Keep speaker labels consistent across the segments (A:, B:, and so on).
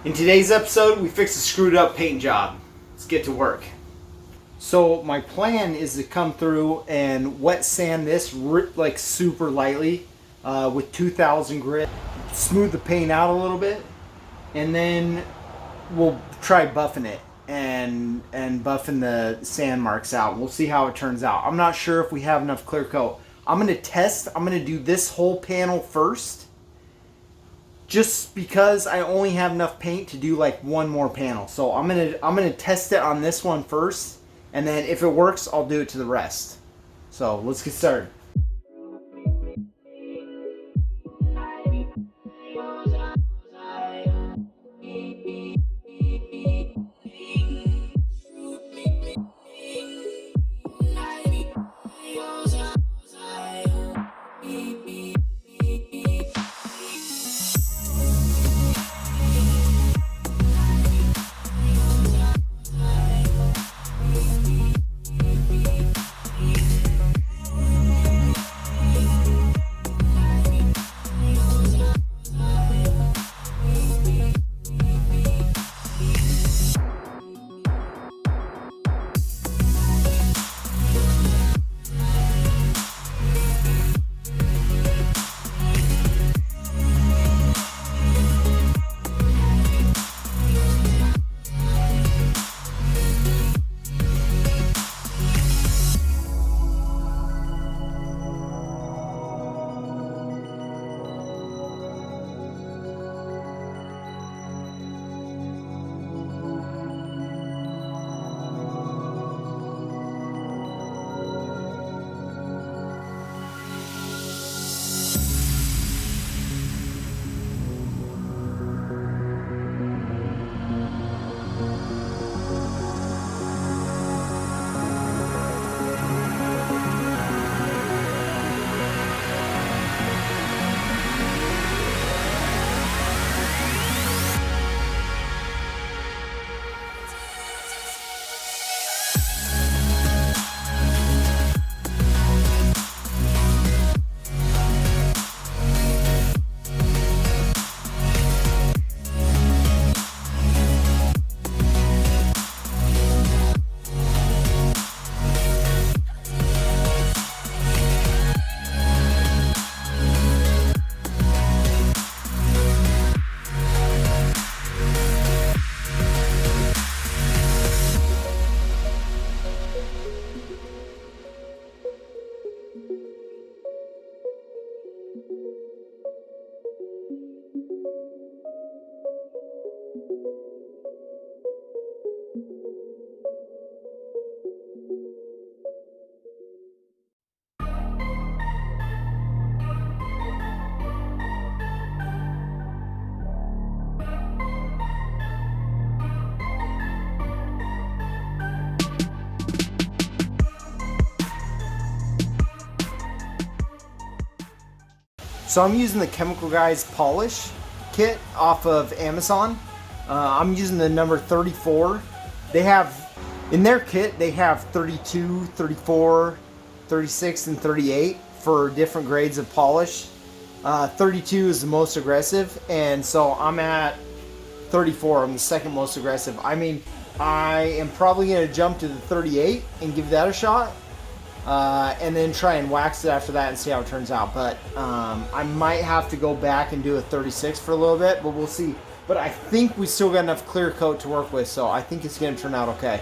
A: In today's episode, we fixed a screwed up paint job. Let's get to work. So my plan is to come through and wet sand this like super lightly with 2000 grit, smooth the paint out a little bit, and then we'll try buffing it and buffing the sand marks out. We'll see how it turns out. I'm not sure if we have enough clear coat. I'm gonna do this whole panel first, just because I only have enough paint to do like one more panel. So I'm gonna test it on this one first, and then if it works, I'll do it to the rest. So let's get started. So I'm using the Chemical Guys polish kit off of Amazon. I'm using the number 34. They have, in their kit, they have 32, 34, 36, and 38 for different grades of polish. 32 is the most aggressive, and so I'm at 34. I'm the second most aggressive. I mean, I am probably going to jump to the 38 and give that a shot. And then try and wax it after that and see how it turns out. But I might have to go back and do a 36 for a little bit, but we'll see. But I think we still got enough clear coat to work with, so I think it's going to turn out okay.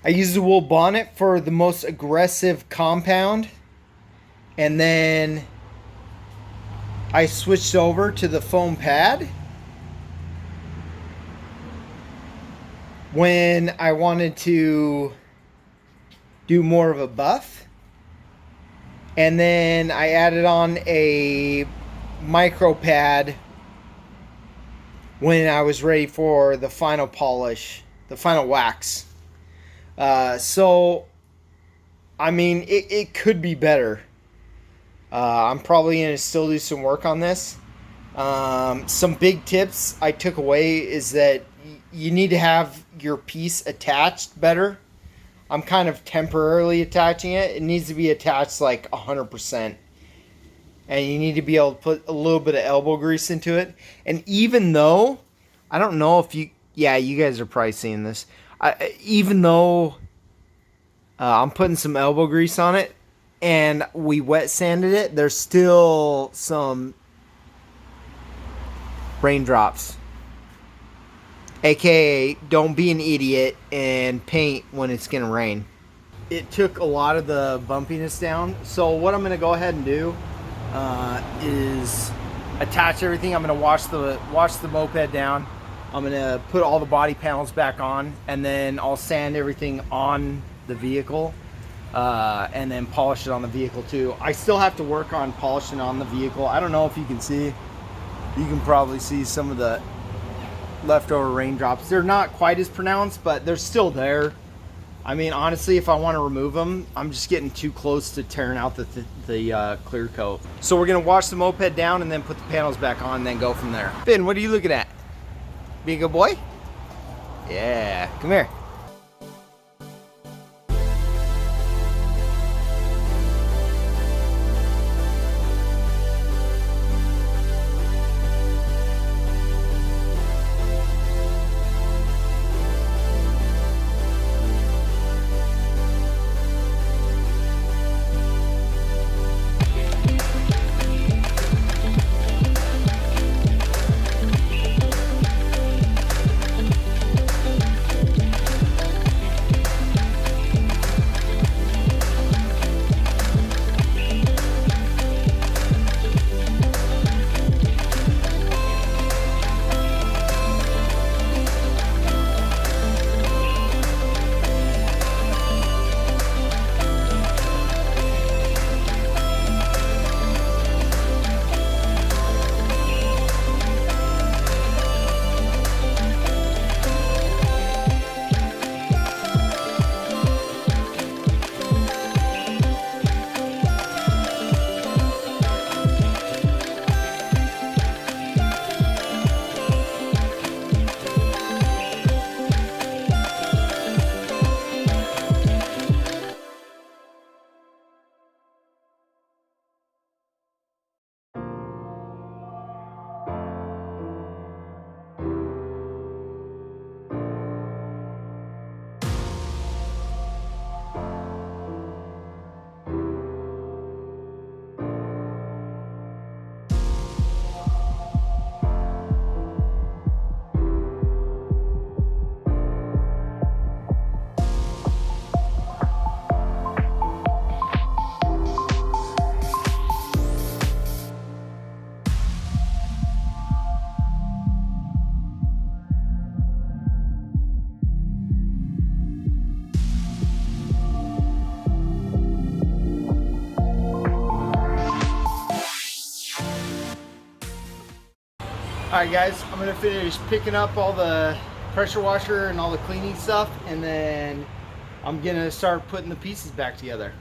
A: I used the wool bonnet for the most aggressive compound, and then I switched over to the foam pad when I wanted to do more of a buff. And then I added on a micro pad when I was ready for the final polish, the final wax. So, I mean, it could be better. I'm probably going to still do some work on this. Some big tips I took away is that you need to have your piece attached better. I'm kind of temporarily attaching it. It needs to be attached like 100%. And you need to be able to put a little bit of elbow grease into it. And even though, I don't know if you, yeah, you guys are probably seeing this. Even though I'm putting some elbow grease on it and we wet sanded it, there's still some raindrops. AKA, don't be an idiot and paint when it's going to rain. It took a lot of the bumpiness down. So what I'm going to go ahead and do is attach everything. I'm going to wash the moped down. I'm going to put all the body panels back on, and then I'll sand everything on the vehicle and then polish it on the vehicle too. I still have to work on polishing on the vehicle. I don't know if you can see. You can probably see some of the leftover raindrops. They're not quite as pronounced, but they're still there. I mean, honestly, if I want to remove them, I'm just getting too close to tearing out the clear coat. So we're going to wash the moped down and then put the panels back on and then go from there. Ben, what are you looking at? Being a good boy? Yeah, come here. Alright guys, I'm going to finish picking up all the pressure washer and all the cleaning stuff, and then I'm going to start putting the pieces back together.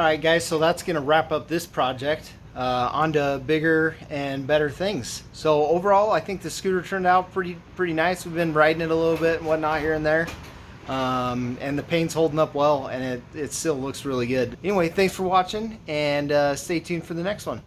A: Alright guys, so that's going to wrap up this project. Onto bigger and better things. So overall, I think the scooter turned out pretty nice. We've been riding it a little bit and whatnot here and there. And the paint's holding up well, and it still looks really good. Anyway, thanks for watching, and stay tuned for the next one.